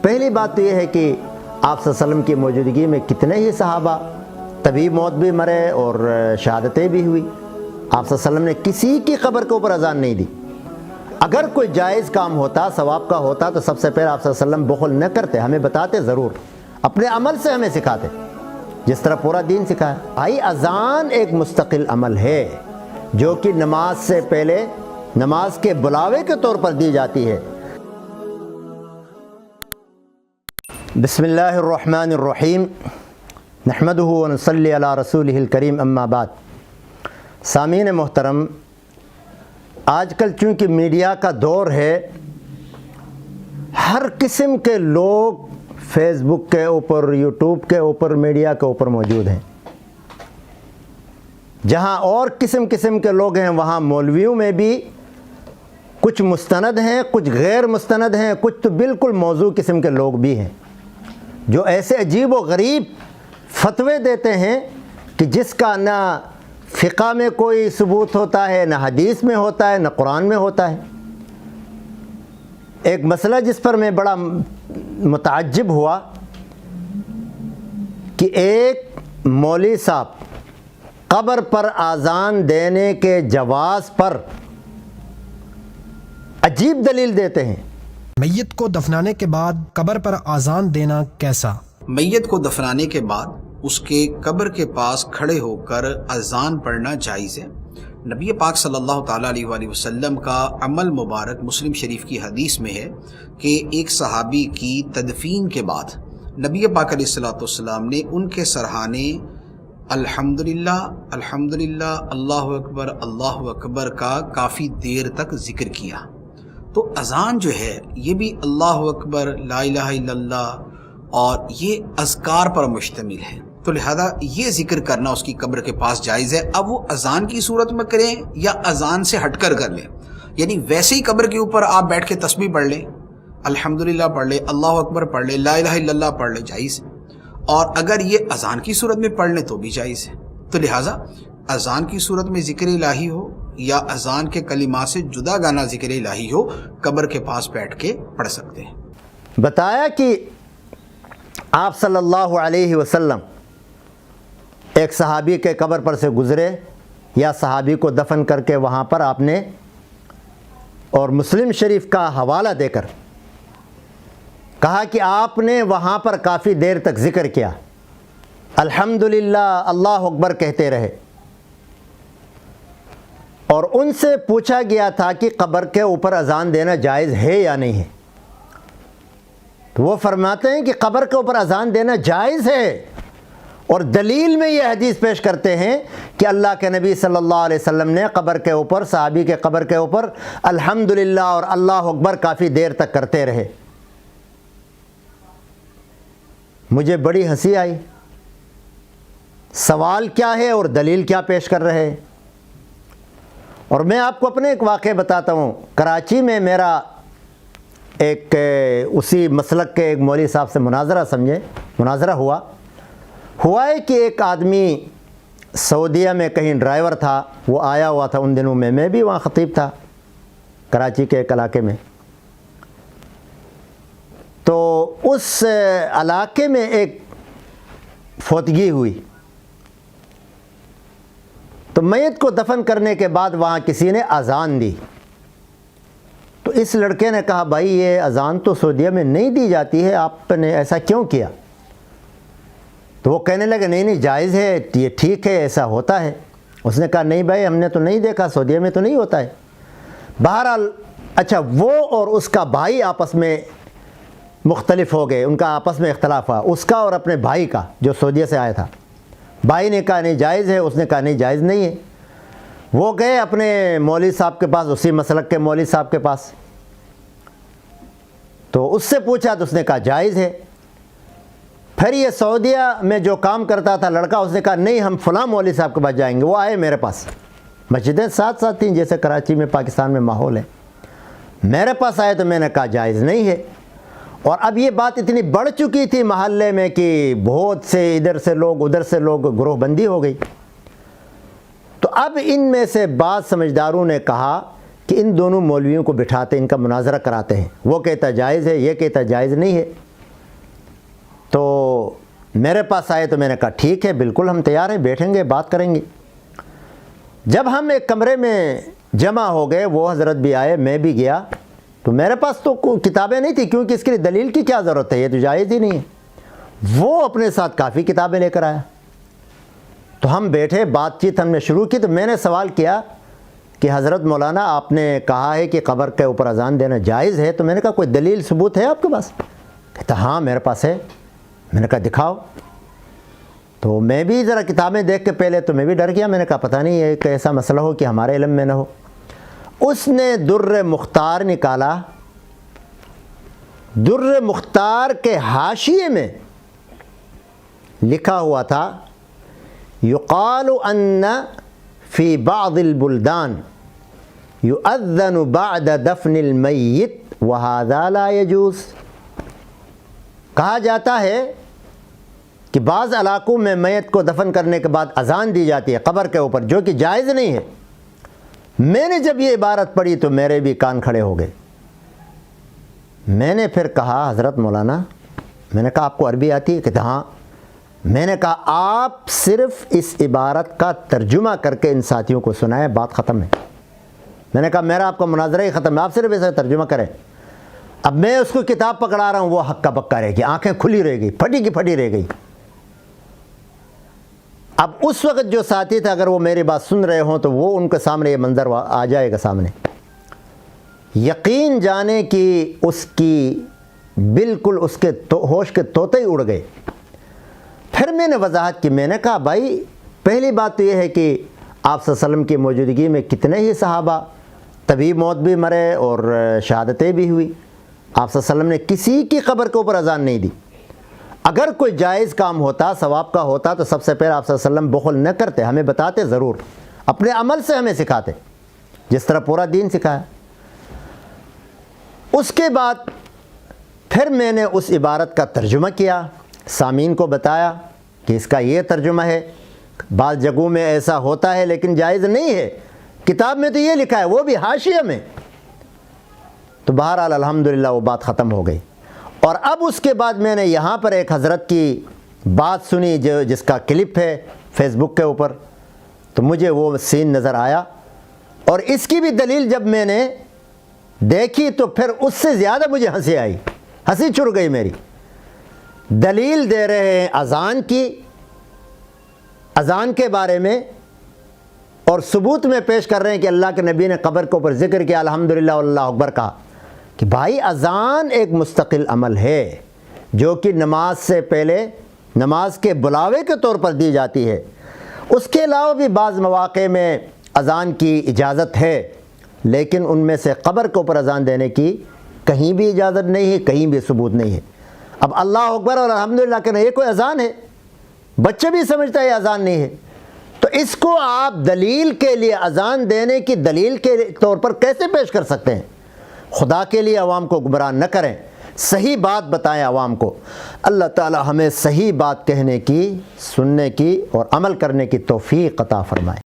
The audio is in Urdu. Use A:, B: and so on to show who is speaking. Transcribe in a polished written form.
A: پہلی بات تو یہ ہے کہ آپ صلی اللہ علیہ وسلم کی موجودگی میں کتنے ہی صحابہ طبی موت بھی مرے اور شہادتیں بھی ہوئی. آپ صلی اللہ علیہ وسلم نے کسی کی قبر کے اوپر اذان نہیں دی. اگر کوئی جائز کام ہوتا، ثواب کا ہوتا، تو سب سے پہلے آپ صلی اللہ علیہ وسلم بخل نہ کرتے، ہمیں بتاتے ضرور، اپنے عمل سے ہمیں سکھاتے جس طرح پورا دین سکھایا. بھائی اذان ایک مستقل عمل ہے جو کہ نماز سے پہلے نماز کے بلاوے کے طور پر دی جاتی ہے. بسم اللہ الرحمن الرحیم نحمدہ ونصلی علی رسولہ الکریم اما بعد. سامعین محترم، آج کل چونکہ میڈیا کا دور ہے، ہر قسم کے لوگ فیس بک کے اوپر، یوٹیوب کے اوپر، میڈیا کے اوپر موجود ہیں. جہاں اور قسم کے لوگ ہیں، وہاں مولویوں میں بھی کچھ مستند ہیں، کچھ غیر مستند ہیں، کچھ تو بالکل موضوع قسم کے لوگ بھی ہیں جو ایسے عجیب و غریب فتوے دیتے ہیں کہ جس کا نہ فقہ میں کوئی ثبوت ہوتا ہے، نہ حدیث میں ہوتا ہے، نہ قرآن میں ہوتا ہے. ایک مسئلہ جس پر میں بڑا متعجب ہوا کہ ایک مولوی صاحب قبر پر اذان دینے کے جواز پر عجیب دلیل دیتے ہیں.
B: میت کو دفنانے کے بعد قبر پر اذان دینا کیسا؟
C: میت کو دفنانے کے بعد اس کے قبر کے پاس کھڑے ہو کر اذان پڑھنا جائز ہے. نبی پاک صلی اللہ تعالیٰ علیہ وآلہ وسلم کا عمل مبارک مسلم شریف کی حدیث میں ہے کہ ایک صحابی کی تدفین کے بعد نبی پاک علیہ الصلوۃ والسلام نے ان کے سرہانے الحمدللہ الحمدللہ اللہ اکبر کا کافی دیر تک ذکر کیا. تو اذان جو ہے یہ بھی اللہ اکبر، لا الہ الا اللہ اور یہ اذکار پر مشتمل ہے، تو لہذا یہ ذکر کرنا اس کی قبر کے پاس جائز ہے. اب وہ اذان کی صورت میں کریں یا اذان سے ہٹ کر کر لیں، یعنی ویسے ہی قبر کے اوپر آپ بیٹھ کے تسبیح پڑھ لیں، الحمدللہ پڑھ لیں، اللہ اکبر پڑھ لیں، لا الہ الا اللہ پڑھ لیں، جائز ہے. اور اگر یہ اذان کی صورت میں پڑھ لیں تو بھی جائز ہے. تو لہٰذا اذان کی صورت میں ذکر الہی ہو یا اذان کے کلمات سے جدا گانا ذکر الہی ہو، قبر کے پاس بیٹھ کے پڑھ سکتے ہیں.
A: بتایا کہ آپ صلی اللہ علیہ وسلم ایک صحابی کے قبر پر سے گزرے یا صحابی کو دفن کر کے وہاں پر آپ نے، اور مسلم شریف کا حوالہ دے کر کہا کہ آپ نے وہاں پر کافی دیر تک ذکر کیا، الحمدللہ اللہ اکبر کہتے رہے. اور ان سے پوچھا گیا تھا کہ قبر کے اوپر اذان دینا جائز ہے یا نہیں ہے، تو وہ فرماتے ہیں کہ قبر کے اوپر اذان دینا جائز ہے، اور دلیل میں یہ حدیث پیش کرتے ہیں کہ اللہ کے نبی صلی اللہ علیہ وسلم نے قبر کے اوپر، صحابی کے قبر کے اوپر الحمدللہ اور اللہ اکبر کافی دیر تک کرتے رہے. مجھے بڑی ہنسی آئی، سوال کیا ہے اور دلیل کیا پیش کر رہے ہیں. اور میں آپ کو اپنے ایک واقعہ بتاتا ہوں. کراچی میں میرا ایک اسی مسلک کے ایک مولوی صاحب سے مناظرہ ہوا ہے کہ ایک آدمی سعودیہ میں کہیں ڈرائیور تھا، وہ آیا ہوا تھا ان دنوں میں بھی وہاں خطیب تھا کراچی کے ایک علاقے میں. تو اس علاقے میں ایک فوتگی ہوئی، تو میت کو دفن کرنے کے بعد وہاں کسی نے اذان دی. تو اس لڑکے نے کہا بھائی یہ اذان تو سعودیہ میں نہیں دی جاتی ہے، آپ نے ایسا کیوں کیا؟ تو وہ کہنے لگے نہیں جائز ہے، یہ ٹھیک ہے، ایسا ہوتا ہے. اس نے کہا نہیں بھائی ہم نے تو نہیں دیکھا، سعودیہ میں تو نہیں ہوتا ہے. بہرحال اچھا وہ اور اس کا بھائی آپس میں مختلف ہو گئے، ان کا آپس میں اختلاف ہوا، اس کا اور اپنے بھائی کا جو سعودیہ سے آیا تھا. بھائی نے کہا نہیں جائز ہے، اس نے کہا نہیں جائز نہیں ہے. وہ گئے اپنے مولوی صاحب کے پاس، اسی مسلک کے مولوی صاحب کے پاس، تو اس سے پوچھا تو اس نے کہا جائز ہے. پھر یہ سعودیہ میں جو کام کرتا تھا لڑکا، اس نے کہا نہیں ہم فلاں مولوی صاحب کے پاس جائیں گے. وہ آئے میرے پاس، مسجدیں ساتھ تھیں جیسے کراچی میں پاکستان میں ماحول ہے. میرے پاس آئے تو میں نے کہا جائز نہیں ہے. اور اب یہ بات اتنی بڑھ چکی تھی محلے میں کہ بہت سے ادھر سے لوگ ادھر سے لوگ گروہ بندی ہو گئی. تو اب ان میں سے بعض سمجھداروں نے کہا کہ ان دونوں مولویوں کو بٹھاتے ان کا مناظرہ کراتے ہیں، وہ کہتا جائز ہے، یہ کہتا جائز نہیں ہے. میرے پاس آئے تو میں نے کہا ٹھیک ہے بالکل ہم تیار ہیں، بیٹھیں گے بات کریں گے۔ جب ہم ایک کمرے میں جمع ہو گئے، وہ حضرت بھی آئے، میں بھی گیا، تو میرے پاس تو کتابیں نہیں تھیں، کیونکہ اس کے لیے دلیل کی کیا ضرورت ہے، یہ تو جائز ہی نہیں ہے۔ وہ اپنے ساتھ کافی کتابیں لے کر آیا، تو ہم بیٹھے، بات چیت ہم نے شروع کی۔ تو میں نے سوال کیا کہ حضرت مولانا آپ نے کہا ہے کہ قبر کے اوپر اذان دینا جائز ہے، تو میں نے کہا کوئی دلیل ثبوت ہے آپ کے پاس؟ کہتا ہاں میرے پاس ہے۔ میں نے کہا دکھاؤ۔ تو میں بھی ذرا کتابیں دیکھ کے پہلے تو میں بھی ڈر گیا، میں نے کہا پتہ نہیں یہ کہ ایسا مسئلہ ہو کہ ہمارے علم میں نہ ہو۔ اس نے در مختار نکالا، در مختار کے حاشیے میں لکھا ہوا تھا یقال ان فی بعض البلدان یؤذن بعد دفن المیت وہذا لا یجوز۔ کہا جاتا ہے کہ بعض علاقوں میں میت کو دفن کرنے کے بعد اذان دی جاتی ہے قبر کے اوپر، جو کہ جائز نہیں ہے۔ میں نے جب یہ عبارت پڑھی تو میرے بھی کان کھڑے ہو گئے۔ میں نے پھر کہا حضرت مولانا، میں نے کہا آپ کو عربی آتی ہے؟ کہتے ہاں۔ میں نے کہا آپ صرف اس عبارت کا ترجمہ کر کے ان ساتھیوں کو سنائیں، بات ختم ہے۔ میں نے کہا میرا آپ کا مناظرہ ہی ختم ہے، آپ صرف اسے ترجمہ کریں۔ اب میں اس کو کتاب پکڑا رہا ہوں، وہ ہکا بکا رہ گئی، آنکھیں کھلی رہ گئی، پھٹی کی پھٹی رہ گئی۔ اب اس وقت جو ساتھی تھے اگر وہ میری بات سن رہے ہوں تو وہ ان کے سامنے یہ منظر آ جائے گا سامنے، یقین جانے کہ اس کی بالکل اس کے ہوش کے طوطے ہی اڑ گئے۔ پھر میں نے وضاحت کی، میں نے کہا بھائی پہلی بات تو یہ ہے کہ آپ صلی اللہ علیہ وسلم کی موجودگی میں کتنے ہی صحابہ طبی موت بھی مرے اور شہادتیں بھی ہوئی، آپ صلی اللہ علیہ وسلم نے کسی کی قبر کے اوپر اذان نہیں دی۔ اگر کوئی جائز کام ہوتا، ثواب کا ہوتا، تو سب سے پہلے آپ صلی اللہ علیہ وسلم بخل نہ کرتے، ہمیں بتاتے ضرور، اپنے عمل سے ہمیں سکھاتے، جس طرح پورا دین سکھایا۔ اس کے بعد پھر میں نے اس عبارت کا ترجمہ کیا، سامعین کو بتایا کہ اس کا یہ ترجمہ ہے، بعض جگہوں میں ایسا ہوتا ہے لیکن جائز نہیں ہے، کتاب میں تو یہ لکھا ہے، وہ بھی حاشیہ میں۔ تو بہرحال الحمدللہ وہ بات ختم ہو گئی۔ اور اب اس کے بعد میں نے یہاں پر ایک حضرت کی بات سنی جس کا کلپ ہے فیس بک کے اوپر، تو مجھے وہ سین نظر آیا، اور اس کی بھی دلیل جب میں نے دیکھی تو پھر اس سے زیادہ مجھے ہنسی آئی، ہنسی چھڑ گئی میری۔ دلیل دے رہے ہیں اذان کی، اذان کے بارے میں، اور ثبوت میں پیش کر رہے ہیں کہ اللہ کے نبی نے قبر کے اوپر ذکر کیا، الحمدللہ واللہ اکبر کہا، کہ بھائی اذان ایک مستقل عمل ہے جو کہ نماز سے پہلے نماز کے بلاوے کے طور پر دی جاتی ہے۔ اس کے علاوہ بھی بعض مواقع میں اذان کی اجازت ہے، لیکن ان میں سے قبر کے اوپر اذان دینے کی کہیں بھی اجازت نہیں ہے، کہیں بھی ثبوت نہیں ہے۔ اب اللہ اکبر اور الحمدللہ کہنا یہ کوئی اذان ہے؟ بچے بھی سمجھتا ہے یہ اذان نہیں ہے، تو اس کو آپ دلیل کے لیے اذان دینے کی دلیل کے طور پر کیسے پیش کر سکتے ہیں؟ خدا کے لیے عوام کو گمراہ نہ کریں، صحیح بات بتائیں عوام کو۔ اللہ تعالی ہمیں صحیح بات کہنے کی، سننے کی اور عمل کرنے کی توفیق عطا فرمائے۔